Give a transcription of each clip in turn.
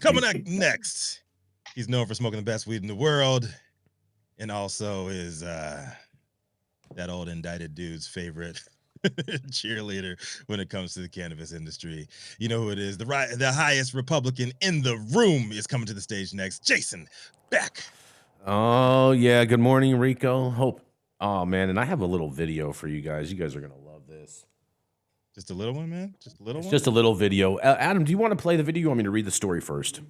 Coming up next, he's known for smoking the best weed in the world, and also is that old indicted dude's favorite cheerleader when it comes to the cannabis industry. You know who it is. The highest Republican in the room is coming to the stage next. Jason Beck. Oh, yeah. Good morning, Rico. Oh, man. And I have a little video for you guys. You guys are going to love this. Just a little one, man? Just a little one? Just a little video. Adam, do you want to play the video? You want me to read the story first?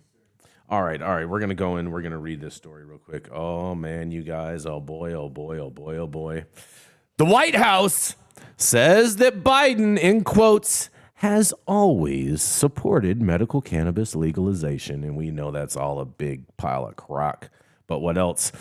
All right. We're going to go in. We're going to read this story real quick. Oh, man, you guys. Oh, boy. The White House says that Biden, in quotes, has always supported medical cannabis legalization. And we know that's all a big pile of crock. But what else?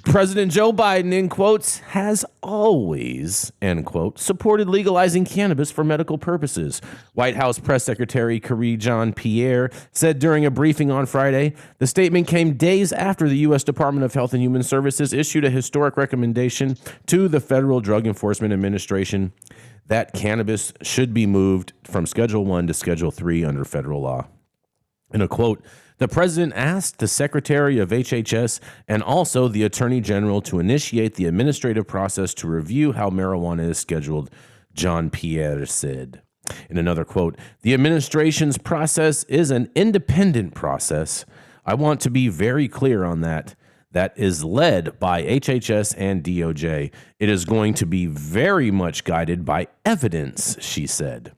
President Joe Biden, in quotes, has always, end quote, supported legalizing cannabis for medical purposes. White House Press Secretary Karine Jean-Pierre said during a briefing on Friday, the statement came days after the U.S. Department of Health and Human Services issued a historic recommendation to the Federal Drug Enforcement Administration that cannabis should be moved from Schedule I to Schedule III under federal law. In a quote, the president asked the Secretary of HHS and also the Attorney General to initiate the administrative process to review how marijuana is scheduled, Jean-Pierre said. In another quote, the administration's process is an independent process. I want to be very clear on that. That is led by HHS and DOJ. It is going to be very much guided by evidence, she said.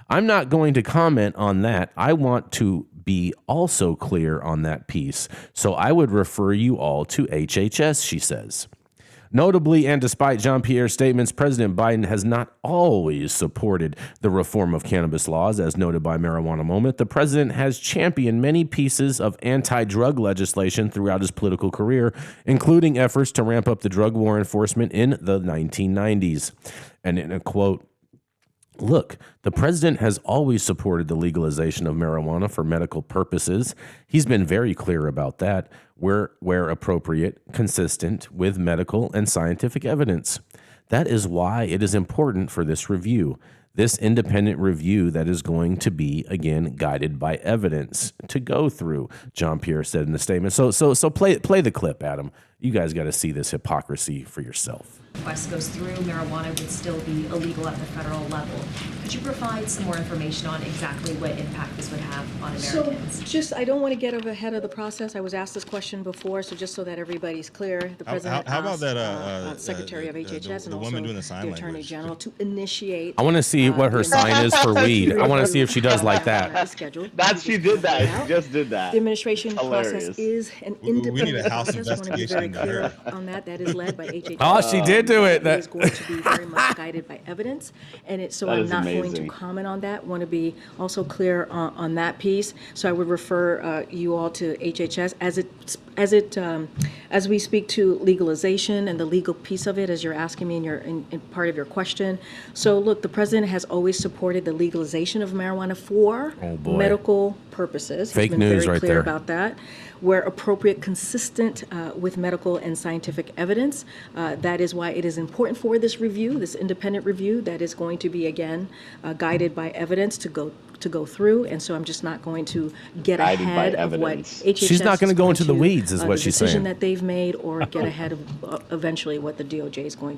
I'm not going to comment on that. I want to be also clear on that piece. So I would refer you all to HHS, she says. Notably, and despite Jean-Pierre's statements, President Biden has not always supported the reform of cannabis laws, as noted by Marijuana Moment. The president has championed many pieces of anti-drug legislation throughout his political career, including efforts to ramp up the drug war enforcement in the 1990s. And in a quote, look, the president has always supported the legalization of marijuana for medical purposes. He's been very clear about that, where appropriate, consistent with medical and scientific evidence. That is why it is important for this review, this independent review that is going to be, again, guided by evidence to go through, Jean-Pierre said in the statement. So play the clip, Adam. You guys got to see this hypocrisy for yourself. Request goes through, marijuana would still be illegal at the federal level. Could you provide some more information on exactly what impact this would have on Americans? I don't want to get ahead of the process. I was asked this question before, so just so that everybody's clear, the president how about asked Secretary of HHS and also the Attorney General to initiate. I want to see what her sign is for weed. I want to see if she does like that. She did that. She just did that. The administration process is an independent process. I want to be very clear on that. That is led by HHS. Oh, she did do it. That is going to be very much guided by evidence, and so I'm not going to comment on that. Want to be also clear on that piece. So I would refer you all to HHS as we speak to legalization and the legal piece of it, as you're asking me in part of your question. So look, the president has always supported the legalization of marijuana for medical purposes. Fake news right there. He's been very clear about that. Where appropriate, consistent with medical and scientific evidence. That is why it is important for this review, this independent review, that is going to be, again, guided by evidence to go through. And so I'm just not going to get ahead of what HHS She's not going to go into the weeds, is what she's saying. The decision that they've made, or get ahead of eventually what the DOJ is going